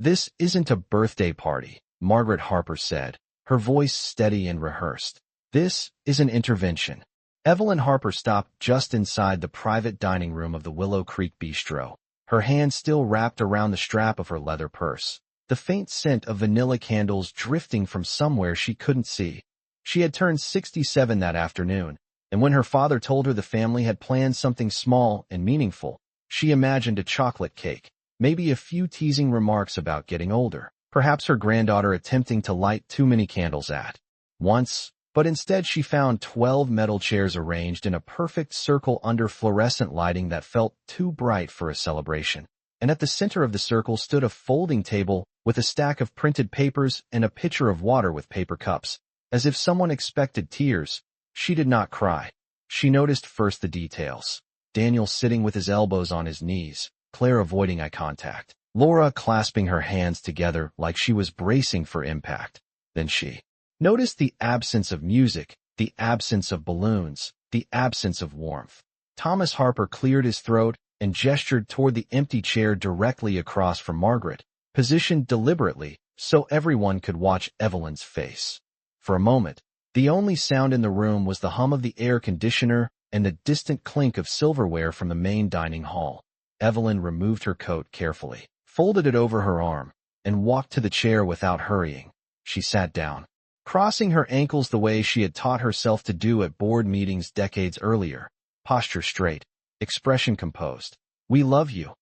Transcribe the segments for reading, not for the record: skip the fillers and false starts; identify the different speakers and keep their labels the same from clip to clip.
Speaker 1: "This isn't a birthday party," Margaret Harper said, her voice steady and rehearsed. "This is an intervention." Evelyn Harper stopped just inside the private dining room of the Willow Creek Bistro, her hand still wrapped around the strap of her leather purse, the faint scent of vanilla candles drifting from somewhere she couldn't see. She had turned 67 that afternoon, and when her father told her the family had planned something small and meaningful, she imagined a chocolate cake, maybe a few teasing remarks about getting older, perhaps her granddaughter attempting to light too many candles at once. But instead she found 12 metal chairs arranged in a perfect circle under fluorescent lighting that felt too bright for a celebration. And at the center of the circle stood a folding table with a stack of printed papers and a pitcher of water with paper cups. As if someone expected tears, she did not cry. She noticed first the details. Daniel sitting with his elbows on his knees, Claire avoiding eye contact, Laura clasping her hands together like she was bracing for impact. Then she noticed the absence of music, the absence of balloons, the absence of warmth. Thomas Harper cleared his throat and gestured toward the empty chair directly across from Margaret, positioned deliberately so everyone could watch Evelyn's face. For a moment, the only sound in the room was the hum of the air conditioner and the distant clink of silverware from the main dining hall. Evelyn removed her coat carefully, folded it over her arm, and walked to the chair without hurrying. She sat down, crossing her ankles the way she had taught herself to do at board meetings decades earlier, posture straight, expression composed. "We love you,"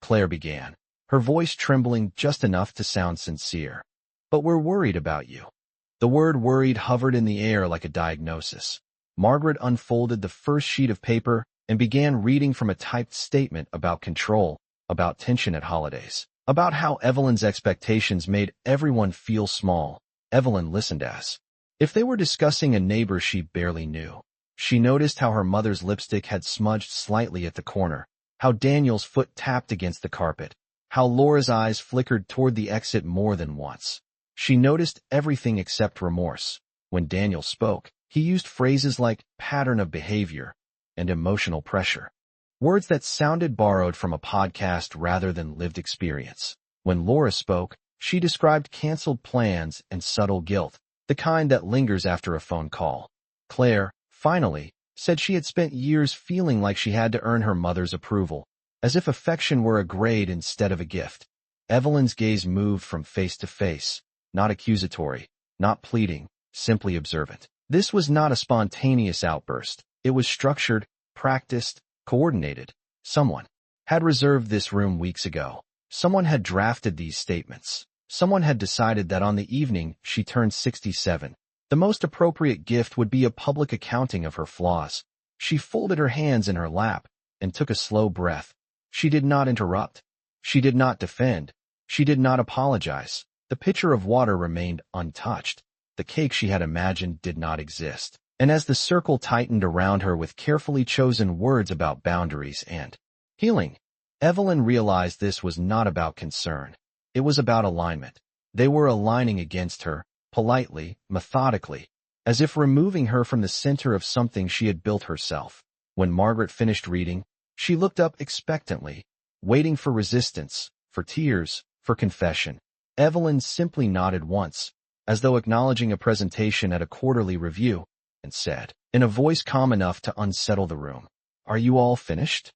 Speaker 1: Claire began, her voice trembling just enough to sound sincere. "But we're worried about you." The word worried hovered in the air like a diagnosis. Margaret unfolded the first sheet of paper and began reading from a typed statement about control, about tension at holidays, about how Evelyn's expectations made everyone feel small. Evelyn listened as if they were discussing a neighbor she barely knew. She noticed how her mother's lipstick had smudged slightly at the corner, how Daniel's foot tapped against the carpet, how Laura's eyes flickered toward the exit more than once. She noticed everything except remorse. When Daniel spoke, he used phrases like pattern of behavior and emotional pressure, words that sounded borrowed from a podcast rather than lived experience. When Laura spoke, she described canceled plans and subtle guilt, the kind that lingers after a phone call. Claire, finally, said she had spent years feeling like she had to earn her mother's approval, as if affection were a grade instead of a gift. Evelyn's gaze moved from face to face, not accusatory, not pleading, simply observant. This was not a spontaneous outburst. It was structured, practiced, coordinated. Someone had reserved this room weeks ago. Someone had drafted these statements. Someone had decided that on the evening she turned 67, the most appropriate gift would be a public accounting of her flaws. She folded her hands in her lap and took a slow breath. She did not interrupt. She did not defend. She did not apologize. The pitcher of water remained untouched. The cake she had imagined did not exist. And as the circle tightened around her with carefully chosen words about boundaries and healing, Evelyn realized this was not about concern. It was about alignment. They were aligning against her, politely, methodically, as if removing her from the center of something she had built herself. When Margaret finished reading, she looked up expectantly, waiting for resistance, for tears, for confession. Evelyn simply nodded once, as though acknowledging a presentation at a quarterly review, and said, in a voice calm enough to unsettle the room, "Are you all finished?"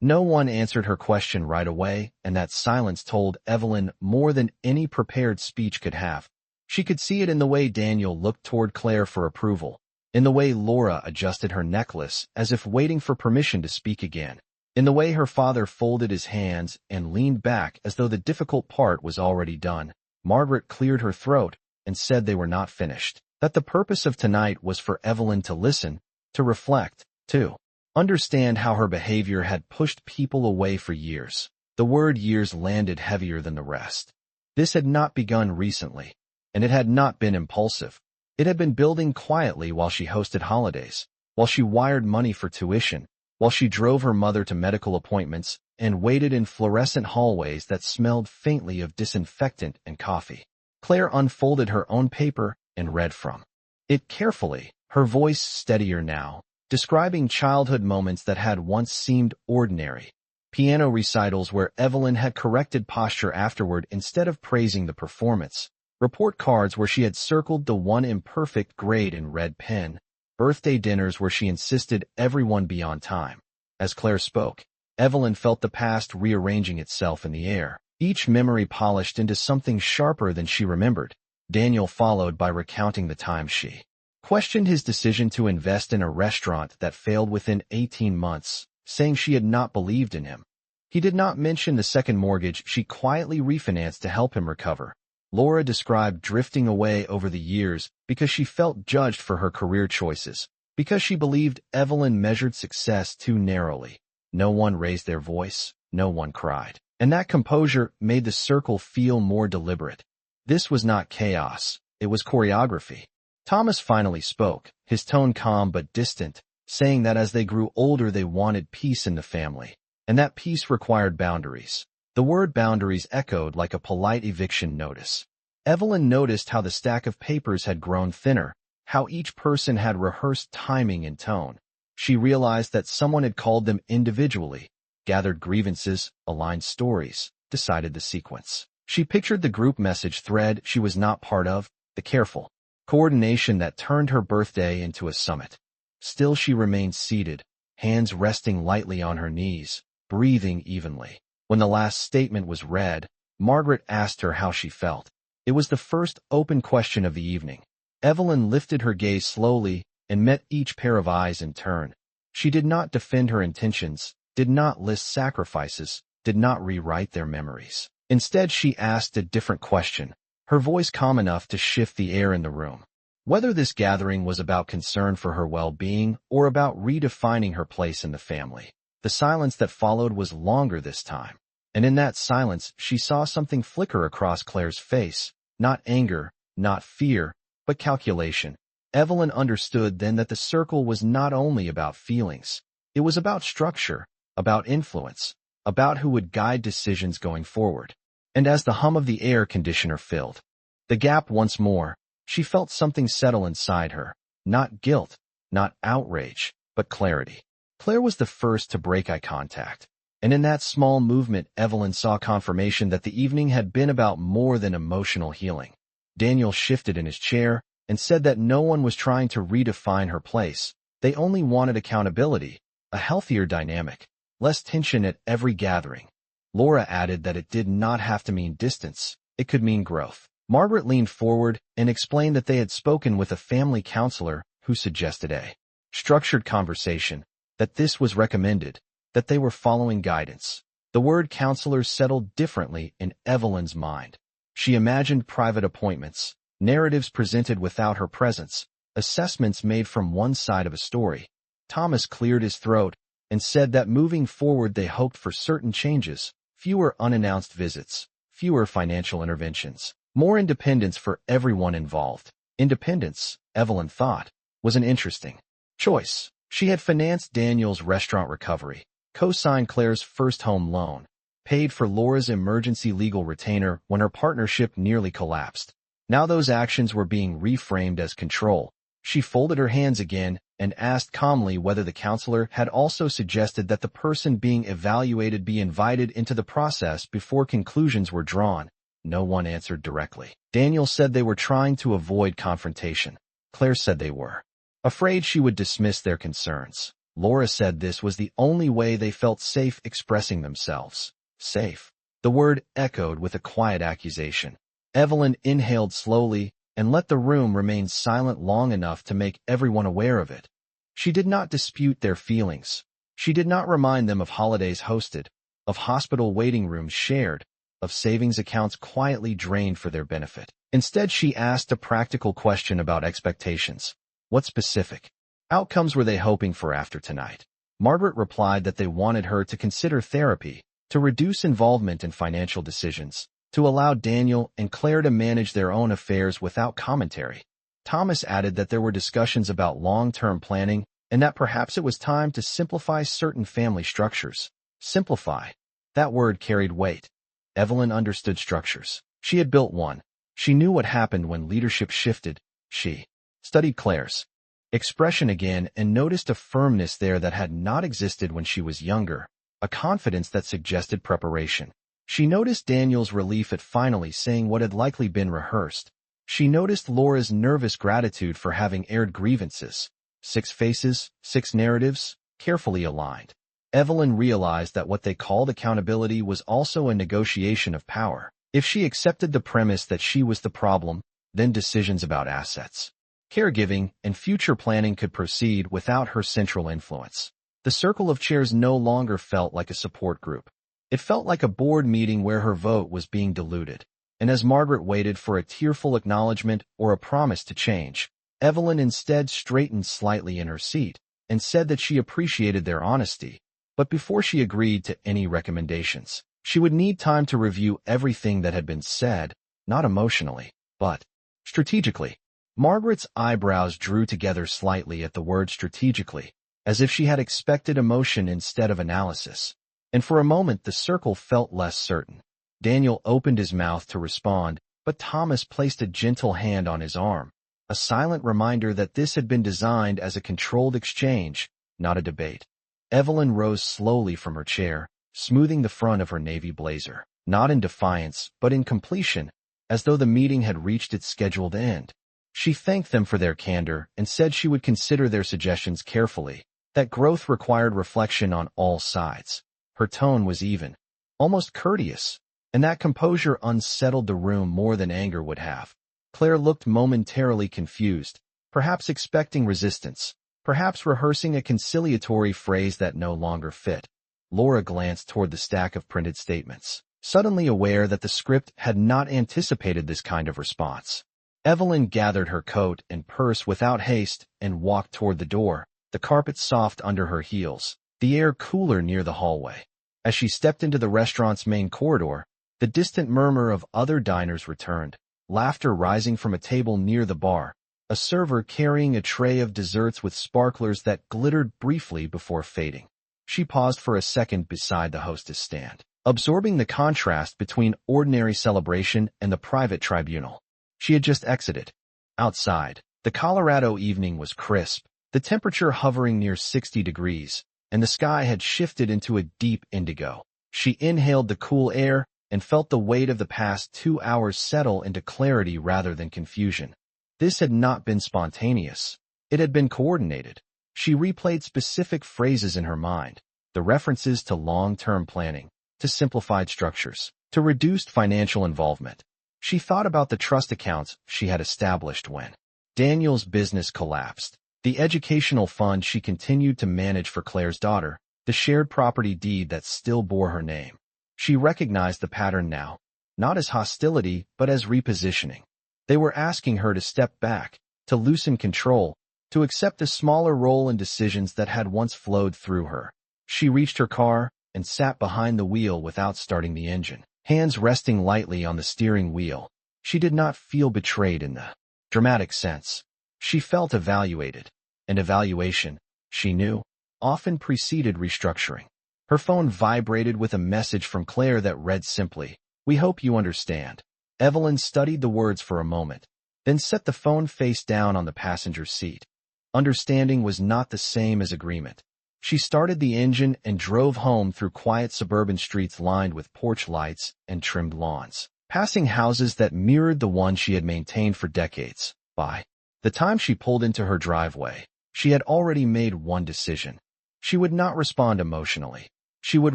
Speaker 1: No one answered her question right away, and that silence told Evelyn more than any prepared speech could have. She could see it in the way Daniel looked toward Claire for approval, in the way Laura adjusted her necklace as if waiting for permission to speak again, in the way her father folded his hands and leaned back as though the difficult part was already done. Margaret cleared her throat and said they were not finished, that the purpose of tonight was for Evelyn to listen, to reflect, to understand how her behavior had pushed people away for years. The word years landed heavier than the rest. This had not begun recently, and it had not been impulsive. It had been building quietly while she hosted holidays, while she wired money for tuition, while she drove her mother to medical appointments and waited in fluorescent hallways that smelled faintly of disinfectant and coffee. Claire unfolded her own paper and read from it carefully, her voice steadier now, describing childhood moments that had once seemed ordinary. piano recitals where Evelyn had corrected posture afterward instead of praising the performance, report cards where she had circled the one imperfect grade in red pen, birthday dinners where she insisted everyone be on time. As Claire spoke, Evelyn felt the past rearranging itself in the air, each memory polished into something sharper than she remembered. Daniel followed by recounting the time she questioned his decision to invest in a restaurant that failed within 18 months, saying she had not believed in him. He did not mention the second mortgage she quietly refinanced to help him recover. Laura described drifting away over the years because she felt judged for her career choices, because she believed Evelyn measured success too narrowly. No one raised their voice, no one cried, and that composure made the circle feel more deliberate. This was not chaos, it was choreography. Thomas finally spoke, his tone calm but distant, saying that as they grew older they wanted peace in the family, and that peace required boundaries. The word boundaries echoed like a polite eviction notice. Evelyn noticed how the stack of papers had grown thinner, how each person had rehearsed timing and tone. She realized that someone had called them individually, gathered grievances, aligned stories, decided the sequence. She pictured the group message thread she was not part of, the careful coordination that turned her birthday into a summit. Still she remained seated, hands resting lightly on her knees, breathing evenly. When the last statement was read, Margaret asked her how she felt. It was the first open question of the evening. Evelyn lifted her gaze slowly and met each pair of eyes in turn. She did not defend her intentions, did not list sacrifices, did not rewrite their memories. Instead, she asked a different question, her voice calm enough to shift the air in the room. Whether this gathering was about concern for her well-being or about redefining her place in the family. The silence that followed was longer this time, and in that silence she saw something flicker across Claire's face, not anger, not fear, but calculation. Evelyn understood then that the circle was not only about feelings, it was about structure, about influence, about who would guide decisions going forward. And as the hum of the air conditioner filled the gap once more, she felt something settle inside her, not guilt, not outrage, but clarity. Claire was the first to break eye contact, and in that small movement Evelyn saw confirmation that the evening had been about more than emotional healing. Daniel shifted in his chair and said that no one was trying to redefine her place. They only wanted accountability, a healthier dynamic, less tension at every gathering. Laura added that it did not have to mean distance, it could mean growth. Margaret leaned forward and explained that they had spoken with a family counselor who suggested a structured conversation, that this was recommended, that they were following guidance. The word counselor settled differently in Evelyn's mind. She imagined private appointments, narratives presented without her presence, assessments made from one side of a story. Thomas cleared his throat and said that moving forward they hoped for certain changes, fewer unannounced visits, fewer financial interventions, more independence for everyone involved. Independence, Evelyn thought, was an interesting choice. She had financed Daniel's restaurant recovery, co-signed Claire's first home loan, paid for Laura's emergency legal retainer when her partnership nearly collapsed. Now those actions were being reframed as control. She folded her hands again and asked calmly whether the counselor had also suggested that the person being evaluated be invited into the process before conclusions were drawn. No one answered directly. Daniel said they were trying to avoid confrontation. Claire said they were afraid she would dismiss their concerns. Laura said this was the only way they felt safe expressing themselves. Safe. The word echoed with a quiet accusation. Evelyn inhaled slowly and let the room remain silent long enough to make everyone aware of it. She did not dispute their feelings. She did not remind them of holidays hosted, of hospital waiting rooms shared, of savings accounts quietly drained for their benefit. Instead, she asked a practical question about expectations. What specific outcomes were they hoping for after tonight? Margaret replied that they wanted her to consider therapy, to reduce involvement in financial decisions, to allow Daniel and Claire to manage their own affairs without commentary. Thomas added that there were discussions about long-term planning and that perhaps it was time to simplify certain family structures. Simplify. That word carried weight. Evelyn understood structures. She had built one. She knew what happened when leadership shifted. She studied Claire's expression again and noticed a firmness there that had not existed when she was younger, a confidence that suggested preparation. She noticed Daniel's relief at finally saying what had likely been rehearsed. She noticed Laura's nervous gratitude for having aired grievances. 6 faces, 6 narratives, carefully aligned. Evelyn realized that what they called accountability was also a negotiation of power. If she accepted the premise that she was the problem, then decisions about assets, caregiving, and future planning could proceed without her central influence. The circle of chairs no longer felt like a support group. It felt like a board meeting where her vote was being diluted. And as Margaret waited for a tearful acknowledgement or a promise to change, Evelyn instead straightened slightly in her seat and said that she appreciated their honesty. But before she agreed to any recommendations, she would need time to review everything that had been said, not emotionally, but strategically. Margaret's eyebrows drew together slightly at the word strategically, as if she had expected emotion instead of analysis. And for a moment the circle felt less certain. Daniel opened his mouth to respond, but Thomas placed a gentle hand on his arm, a silent reminder that this had been designed as a controlled exchange, not a debate. Evelyn rose slowly from her chair, smoothing the front of her navy blazer, not in defiance, but in completion, as though the meeting had reached its scheduled end. She thanked them for their candor and said she would consider their suggestions carefully, that growth required reflection on all sides. Her tone was even, almost courteous, and that composure unsettled the room more than anger would have. Claire looked momentarily confused, perhaps expecting resistance, perhaps rehearsing a conciliatory phrase that no longer fit. Laura glanced toward the stack of printed statements, suddenly aware that the script had not anticipated this kind of response. Evelyn gathered her coat and purse without haste and walked toward the door, the carpet soft under her heels, the air cooler near the hallway. As she stepped into the restaurant's main corridor, the distant murmur of other diners returned, laughter rising from a table near the bar, a server carrying a tray of desserts with sparklers that glittered briefly before fading. She paused for a second beside the hostess stand, absorbing the contrast between ordinary celebration and the private tribunal. She had just exited. Outside, the Colorado evening was crisp, the temperature hovering near 60 degrees, and the sky had shifted into a deep indigo. She inhaled the cool air and felt the weight of the past 2 hours settle into clarity rather than confusion. This had not been spontaneous. It had been coordinated. She replayed specific phrases in her mind, the references to long-term planning, to simplified structures, to reduced financial involvement. She thought about the trust accounts she had established when Daniel's business collapsed, the educational fund she continued to manage for Claire's daughter, the shared property deed that still bore her name. She recognized the pattern now, not as hostility but as repositioning. They were asking her to step back, to loosen control, to accept a smaller role in decisions that had once flowed through her. She reached her car and sat behind the wheel without starting the engine, hands resting lightly on the steering wheel. She did not feel betrayed in the dramatic sense. She felt evaluated, and evaluation, she knew, often preceded restructuring. Her phone vibrated with a message from Claire that read simply, "We hope you understand." Evelyn studied the words for a moment, then set the phone face down on the passenger seat. Understanding was not the same as agreement. She started the engine and drove home through quiet suburban streets lined with porch lights and trimmed lawns, passing houses that mirrored the one she had maintained for decades. By the time she pulled into her driveway, she had already made one decision. She would not respond emotionally. She would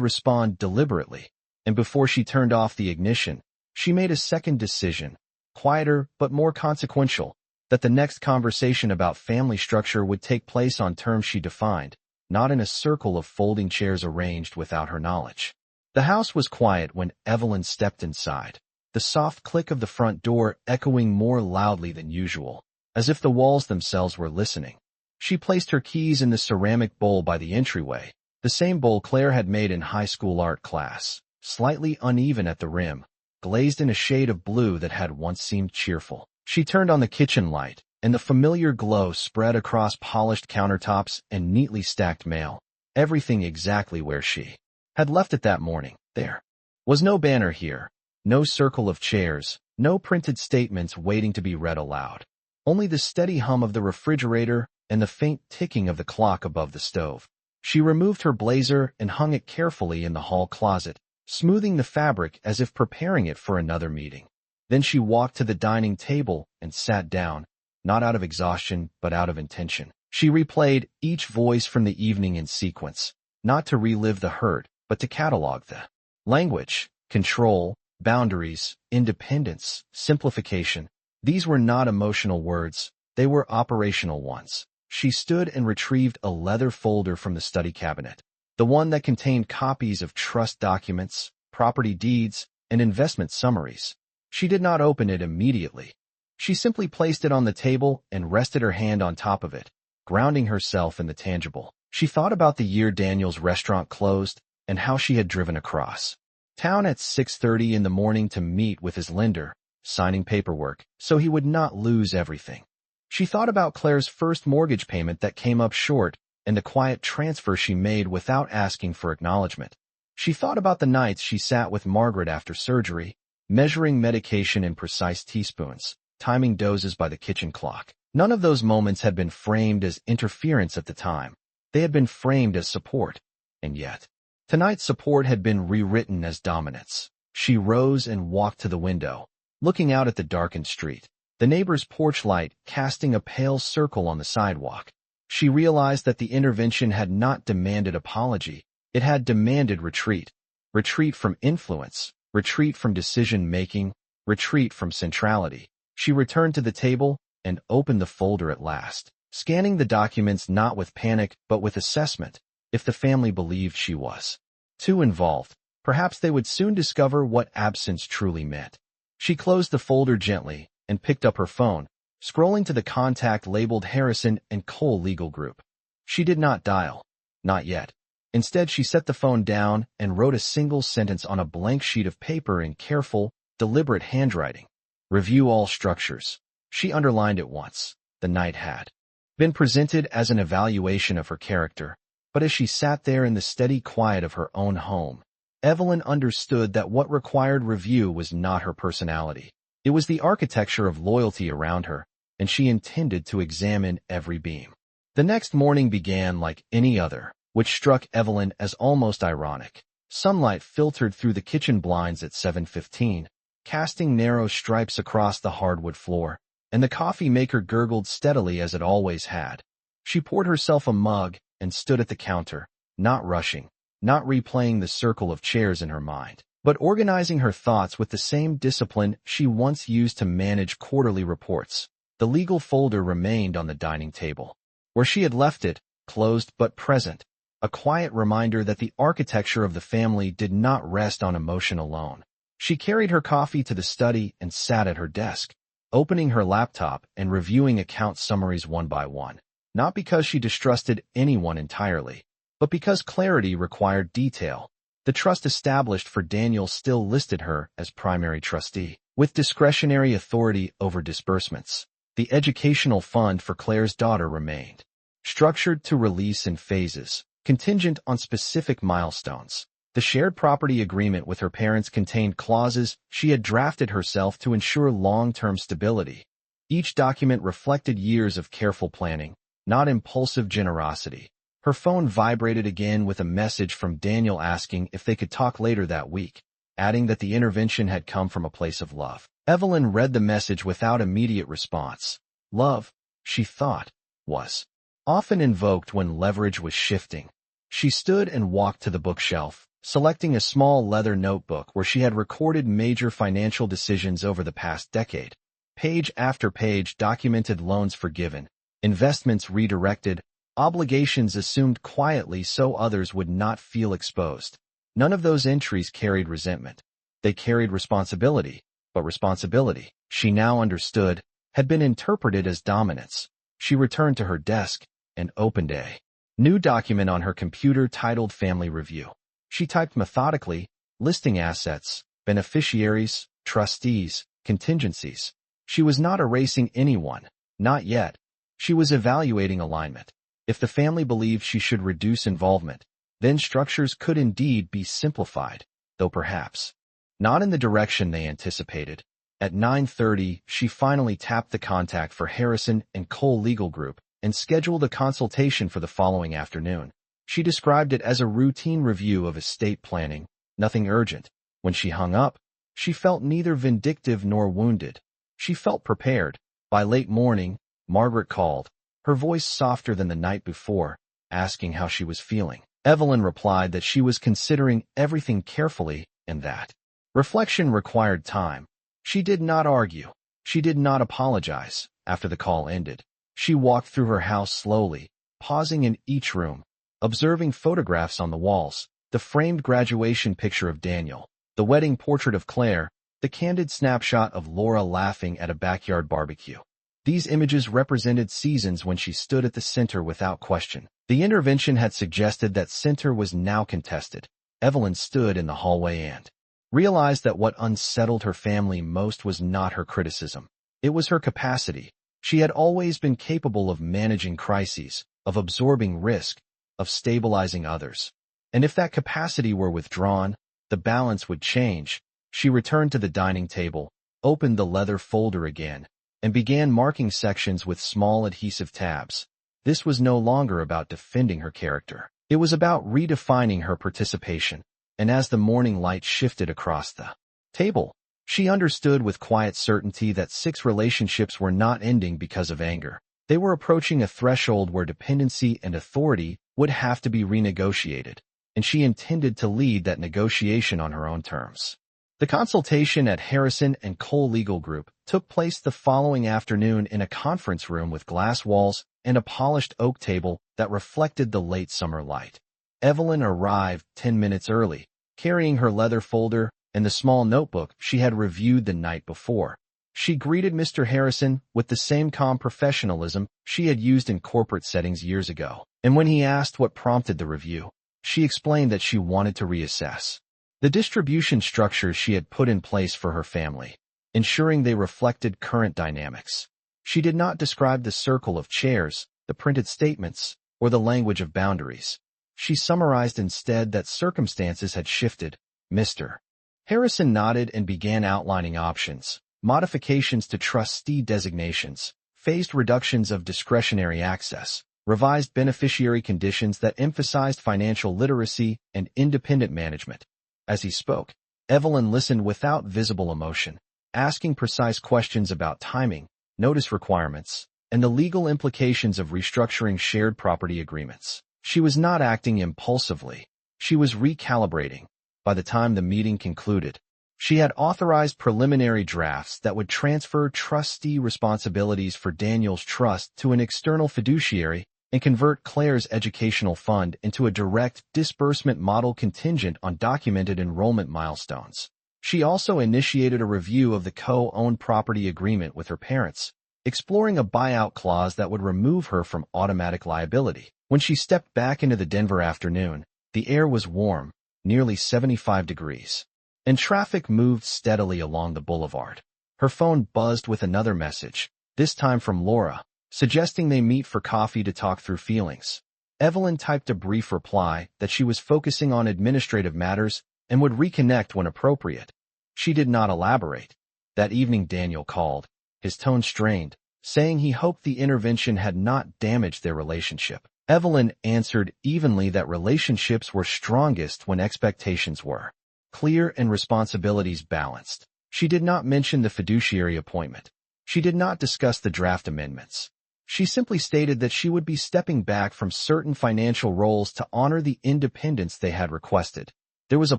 Speaker 1: respond deliberately. And before she turned off the ignition, she made a second decision, quieter but more consequential, that the next conversation about family structure would take place on terms she defined, not in a circle of folding chairs arranged without her knowledge. The house was quiet when Evelyn stepped inside, the soft click of the front door echoing more loudly than usual, as if the walls themselves were listening. She placed her keys in the ceramic bowl by the entryway, the same bowl Claire had made in high school art class, slightly uneven at the rim, glazed in a shade of blue that had once seemed cheerful. She turned on the kitchen light, and the familiar glow spread across polished countertops and neatly stacked mail, everything exactly where she had left it that morning. There was no banner here, no circle of chairs, no printed statements waiting to be read aloud. Only the steady hum of the refrigerator and the faint ticking of the clock above the stove. She removed her blazer and hung it carefully in the hall closet, smoothing the fabric as if preparing it for another meeting. Then she walked to the dining table and sat down, not out of exhaustion, but out of intention. She replayed each voice from the evening in sequence, not to relive the hurt, but to catalog the language, control, boundaries, independence, simplification. These were not emotional words, they were operational ones. She stood and retrieved a leather folder from the study cabinet, the one that contained copies of trust documents, property deeds, and investment summaries. She did not open it immediately. She simply placed it on the table and rested her hand on top of it, grounding herself in the tangible. She thought about the year Daniel's restaurant closed and how she had driven across town at 6:30 in the morning to meet with his lender, signing paperwork, so he would not lose everything. She thought about Claire's first mortgage payment that came up short and the quiet transfer she made without asking for acknowledgement. She thought about the nights she sat with Margaret after surgery, measuring medication in precise teaspoons, timing doses by the kitchen clock. None of those moments had been framed as interference at the time. They had been framed as support. And yet, tonight's support had been rewritten as dominance. She rose and walked to the window, looking out at the darkened street, the neighbor's porch light casting a pale circle on the sidewalk. She realized that the intervention had not demanded apology. It had demanded retreat. Retreat from influence, retreat from decision-making, retreat from centrality. She returned to the table and opened the folder at last, scanning the documents not with panic but with assessment. If the family believed she was too involved, perhaps they would soon discover what absence truly meant. She closed the folder gently and picked up her phone, scrolling to the contact labeled Harrison and Cole Legal Group. She did not dial. Not yet. Instead, she set the phone down and wrote a single sentence on a blank sheet of paper in careful, deliberate handwriting. Review all structures. She underlined it once. The night had been presented as an evaluation of her character, but as she sat there in the steady quiet of her own home, Evelyn understood that what required review was not her personality. It was the architecture of loyalty around her, and she intended to examine every beam. The next morning began like any other, which struck Evelyn as almost ironic. Sunlight filtered through the kitchen blinds at 7:15, casting narrow stripes across the hardwood floor, and the coffee maker gurgled steadily as it always had. She poured herself a mug and stood at the counter, not rushing, not replaying the circle of chairs in her mind, but organizing her thoughts with the same discipline she once used to manage quarterly reports. The legal folder remained on the dining table, where she had left it, closed but present, a quiet reminder that the architecture of the family did not rest on emotion alone. She carried her coffee to the study and sat at her desk, opening her laptop and reviewing account summaries one by one, not because she distrusted anyone entirely, but because clarity required detail. The trust established for Daniel still listed her as primary trustee, with discretionary authority over disbursements. The educational fund for Claire's daughter remained, structured to release in phases, contingent on specific milestones. The shared property agreement with her parents contained clauses she had drafted herself to ensure long-term stability. Each document reflected years of careful planning, not impulsive generosity. Her phone vibrated again with a message from Daniel asking if they could talk later that week, adding that the intervention had come from a place of love. Evelyn read the message without immediate response. Love, she thought, was often invoked when leverage was shifting. She stood and walked to the bookshelf, selecting a small leather notebook where she had recorded major financial decisions over the past decade. Page after page documented loans forgiven, investments redirected, obligations assumed quietly so others would not feel exposed. None of those entries carried resentment. They carried responsibility, but responsibility, she now understood, had been interpreted as dominance. She returned to her desk and opened a new document on her computer titled Family Review. She typed methodically, listing assets, beneficiaries, trustees, contingencies. She was not erasing anyone, not yet. She was evaluating alignment. If the family believed she should reduce involvement, then structures could indeed be simplified, though perhaps not in the direction they anticipated. At 9:30, she finally tapped the contact for Harrison and Cole Legal Group and scheduled a consultation for the following afternoon. She described it as a routine review of estate planning, nothing urgent. When she hung up, she felt neither vindictive nor wounded. She felt prepared. By late morning, Margaret called, her voice softer than the night before, asking how she was feeling. Evelyn replied that she was considering everything carefully and that reflection required time. She did not argue. She did not apologize. After the call ended, she walked through her house slowly, pausing in each room, observing photographs on the walls, the framed graduation picture of Daniel, the wedding portrait of Claire, the candid snapshot of Laura laughing at a backyard barbecue. These images represented seasons when she stood at the center without question. The intervention had suggested that center was now contested. Evelyn stood in the hallway and realized that what unsettled her family most was not her criticism. It was her capacity. She had always been capable of managing crises, of absorbing risk, of stabilizing others. And if that capacity were withdrawn, the balance would change. She returned to the dining table, opened the leather folder again, and began marking sections with small adhesive tabs. This was no longer about defending her character. It was about redefining her participation. And as the morning light shifted across the table, she understood with quiet certainty that 6 relationships were not ending because of anger. They were approaching a threshold where dependency and authority would have to be renegotiated, and she intended to lead that negotiation on her own terms. The consultation at Harrison & Cole Legal Group took place the following afternoon in a conference room with glass walls and a polished oak table that reflected the late summer light. Evelyn arrived 10 minutes early, carrying her leather folder and the small notebook she had reviewed the night before. She greeted Mr. Harrison with the same calm professionalism she had used in corporate settings years ago. And when he asked what prompted the review, she explained that she wanted to reassess the distribution structures she had put in place for her family, ensuring they reflected current dynamics. She did not describe the circle of chairs, the printed statements, or the language of boundaries. She summarized instead that circumstances had shifted. Mr. Harrison nodded and began outlining options: modifications to trustee designations, phased reductions of discretionary access, revised beneficiary conditions that emphasized financial literacy and independent management. As he spoke, Evelyn listened without visible emotion, asking precise questions about timing, notice requirements, and the legal implications of restructuring shared property agreements. She was not acting impulsively. She was recalibrating. By the time the meeting concluded, she had authorized preliminary drafts that would transfer trustee responsibilities for Daniel's trust to an external fiduciary and convert Claire's educational fund into a direct disbursement model contingent on documented enrollment milestones. She also initiated a review of the co-owned property agreement with her parents, exploring a buyout clause that would remove her from automatic liability. When she stepped back into the Denver afternoon, the air was warm, nearly 75 degrees, and traffic moved steadily along the boulevard. Her phone buzzed with another message, this time from Laura, suggesting they meet for coffee to talk through feelings. Evelyn typed a brief reply that she was focusing on administrative matters and would reconnect when appropriate. She did not elaborate. That evening Daniel called, his tone strained, saying he hoped the intervention had not damaged their relationship. Evelyn answered evenly that relationships were strongest when expectations were clear and responsibilities balanced. She did not mention the fiduciary appointment. She did not discuss the draft amendments. She simply stated that she would be stepping back from certain financial roles to honor the independence they had requested. There was a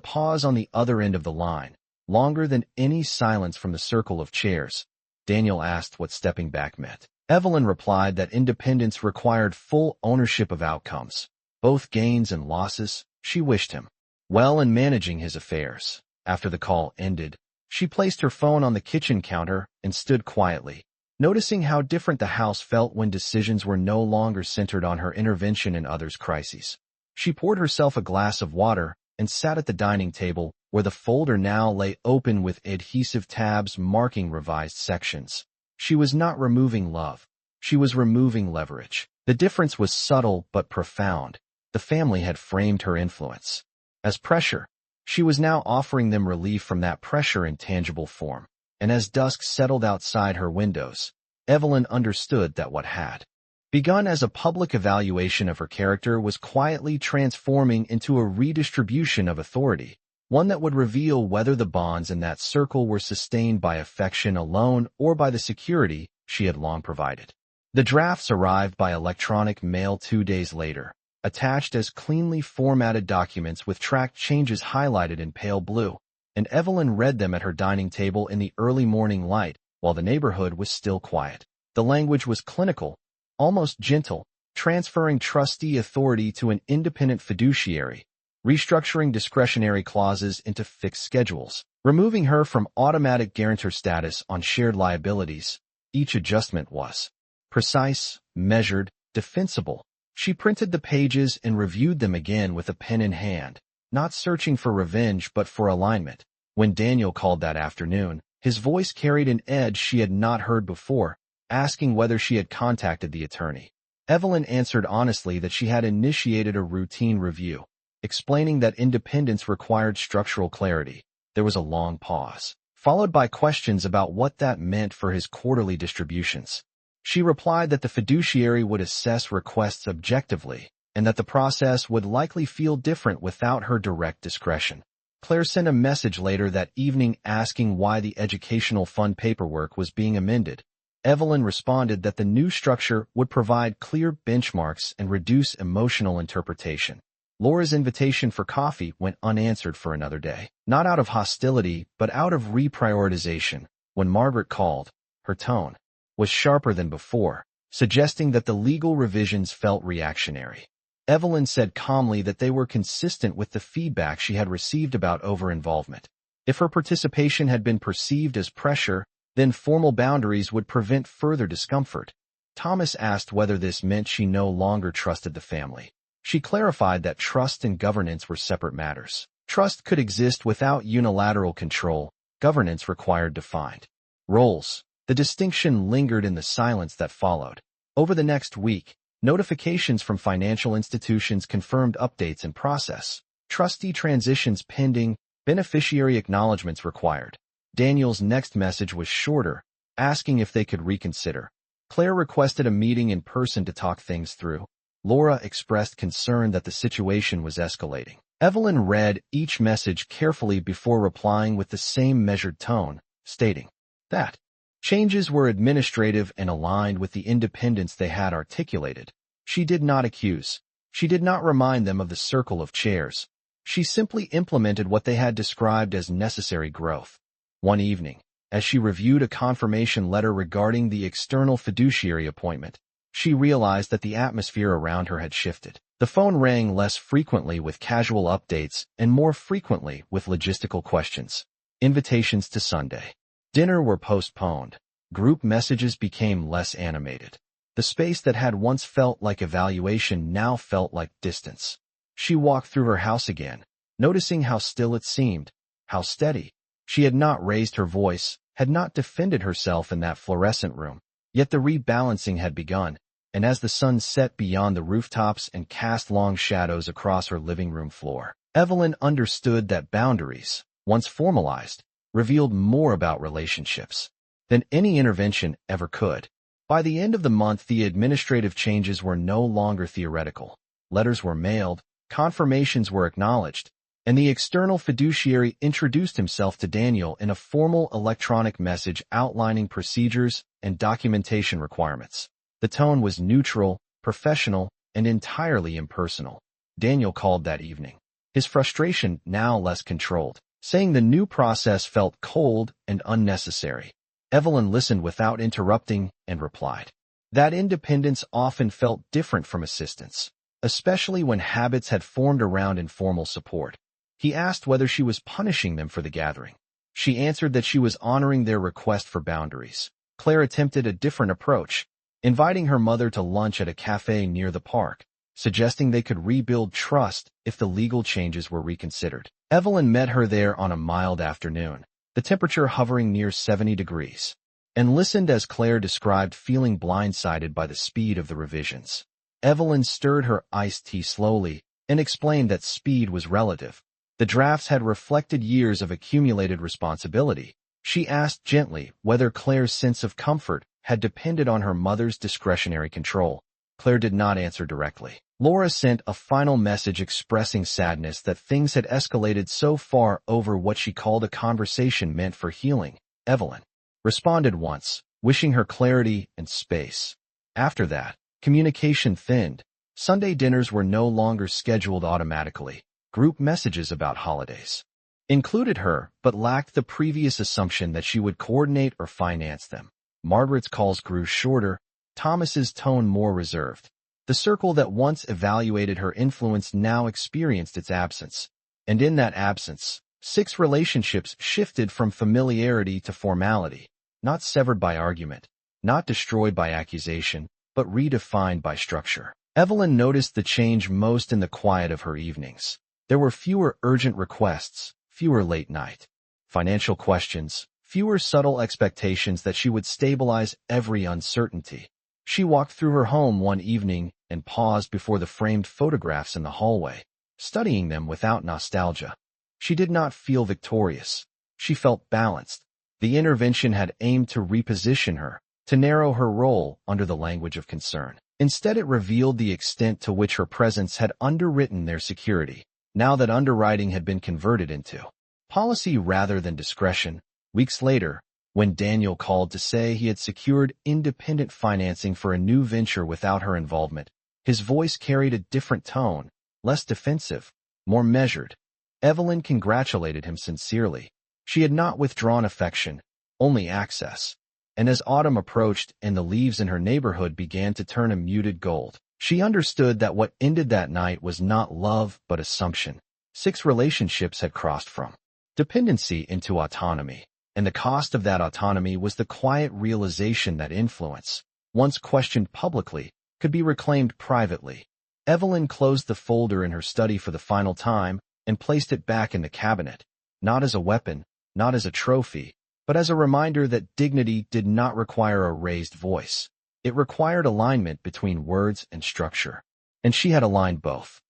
Speaker 1: pause on the other end of the line, longer than any silence from the circle of chairs. Daniel asked what stepping back meant. Evelyn replied that independence required full ownership of outcomes, both gains and losses. She wished him well in managing his affairs. After the call ended, she placed her phone on the kitchen counter and stood quietly, noticing how different the house felt when decisions were no longer centered on her intervention in others' crises. She poured herself a glass of water and sat at the dining table, where the folder now lay open with adhesive tabs marking revised sections. She was not removing love. She was removing leverage. The difference was subtle but profound. The family had framed her influence as pressure. She was now offering them relief from that pressure in tangible form. And as dusk settled outside her windows, Evelyn understood that what had begun as a public evaluation of her character, was quietly transforming into a redistribution of authority, one that would reveal whether the bonds in that circle were sustained by affection alone or by the security she had long provided. The drafts arrived by electronic mail 2 days later, attached as cleanly formatted documents with tracked changes highlighted in pale blue, and Evelyn read them at her dining table in the early morning light while the neighborhood was still quiet. The language was clinical, almost gentle, transferring trustee authority to an independent fiduciary, restructuring discretionary clauses into fixed schedules, removing her from automatic guarantor status on shared liabilities. Each adjustment was precise, measured, defensible. She printed the pages and reviewed them again with a pen in hand, not searching for revenge but for alignment. When Daniel called that afternoon, his voice carried an edge she had not heard before, asking whether she had contacted the attorney. Evelyn answered honestly that she had initiated a routine review, explaining that independence required structural clarity. There was a long pause, followed by questions about what that meant for his quarterly distributions. She replied that the fiduciary would assess requests objectively, and that the process would likely feel different without her direct discretion. Claire sent a message later that evening asking why the educational fund paperwork was being amended. Evelyn responded that the new structure would provide clear benchmarks and reduce emotional interpretation. Laura's invitation for coffee went unanswered for another day, not out of hostility, but out of reprioritization. When Margaret called, her tone was sharper than before, suggesting that the legal revisions felt reactionary. Evelyn said calmly that they were consistent with the feedback she had received about over-involvement. If her participation had been perceived as pressure, then formal boundaries would prevent further discomfort. Thomas asked whether this meant she no longer trusted the family. She clarified that trust and governance were separate matters. Trust could exist without unilateral control. Governance required defined roles. The distinction lingered in the silence that followed. Over the next week, notifications from financial institutions confirmed updates in process. Trustee transitions pending, beneficiary acknowledgments required. Daniel's next message was shorter, asking if they could reconsider. Claire requested a meeting in person to talk things through. Laura expressed concern that the situation was escalating. Evelyn read each message carefully before replying with the same measured tone, stating that changes were administrative and aligned with the independence they had articulated. She did not accuse. She did not remind them of the circle of chairs. She simply implemented what they had described as necessary growth. One evening, as she reviewed a confirmation letter regarding the external fiduciary appointment, she realized that the atmosphere around her had shifted. The phone rang less frequently with casual updates and more frequently with logistical questions. Invitations to Sunday dinner were postponed. Group messages became less animated. The space that had once felt like evaluation now felt like distance. She walked through her house again, noticing how still it seemed, how steady. She had not raised her voice, had not defended herself in that fluorescent room. Yet the rebalancing had begun, and as the sun set beyond the rooftops and cast long shadows across her living room floor, Evelyn understood that boundaries, once formalized, revealed more about relationships than any intervention ever could. By the end of the month, the administrative changes were no longer theoretical. Letters were mailed, confirmations were acknowledged, and the external fiduciary introduced himself to Daniel in a formal electronic message outlining procedures and documentation requirements. The tone was neutral, professional, and entirely impersonal. Daniel called that evening, his frustration now less controlled, saying the new process felt cold and unnecessary. Evelyn listened without interrupting and replied that independence often felt different from assistance, especially when habits had formed around informal support. He asked whether she was punishing them for the gathering. She answered that she was honoring their request for boundaries. Claire attempted a different approach, inviting her mother to lunch at a cafe near the park, suggesting they could rebuild trust if the legal changes were reconsidered. Evelyn met her there on a mild afternoon, the temperature hovering near 70 degrees, and listened as Claire described feeling blindsided by the speed of the revisions. Evelyn stirred her iced tea slowly and explained that speed was relative. The drafts had reflected years of accumulated responsibility. She asked gently whether Claire's sense of comfort had depended on her mother's discretionary control. Claire did not answer directly. Laura sent a final message expressing sadness that things had escalated so far over what she called a conversation meant for healing. Evelyn responded once, wishing her clarity and space. After that, communication thinned. Sunday dinners were no longer scheduled automatically. Group messages about holidays included her, but lacked the previous assumption that she would coordinate or finance them. Margaret's calls grew shorter, Thomas's tone more reserved. The circle that once evaluated her influence now experienced its absence. And in that absence, 6 relationships shifted from familiarity to formality, not severed by argument, not destroyed by accusation, but redefined by structure. Evelyn noticed the change most in the quiet of her evenings. There were fewer urgent requests, fewer late-night financial questions, fewer subtle expectations that she would stabilize every uncertainty. She walked through her home one evening and paused before the framed photographs in the hallway, studying them without nostalgia. She did not feel victorious. She felt balanced. The intervention had aimed to reposition her, to narrow her role under the language of concern. Instead, it revealed the extent to which her presence had underwritten their security, now that underwriting had been converted into policy rather than discretion. Weeks later, when Daniel called to say he had secured independent financing for a new venture without her involvement, his voice carried a different tone, less defensive, more measured. Evelyn congratulated him sincerely. She had not withdrawn affection, only access. And as autumn approached and the leaves in her neighborhood began to turn a muted gold, she understood that what ended that night was not love but assumption. 6 relationships had crossed from dependency into autonomy, and the cost of that autonomy was the quiet realization that influence, once questioned publicly, could be reclaimed privately. Evelyn closed the folder in her study for the final time and placed it back in the cabinet, not as a weapon, not as a trophy, but as a reminder that dignity did not require a raised voice. It required alignment between words and structure. And she had aligned both.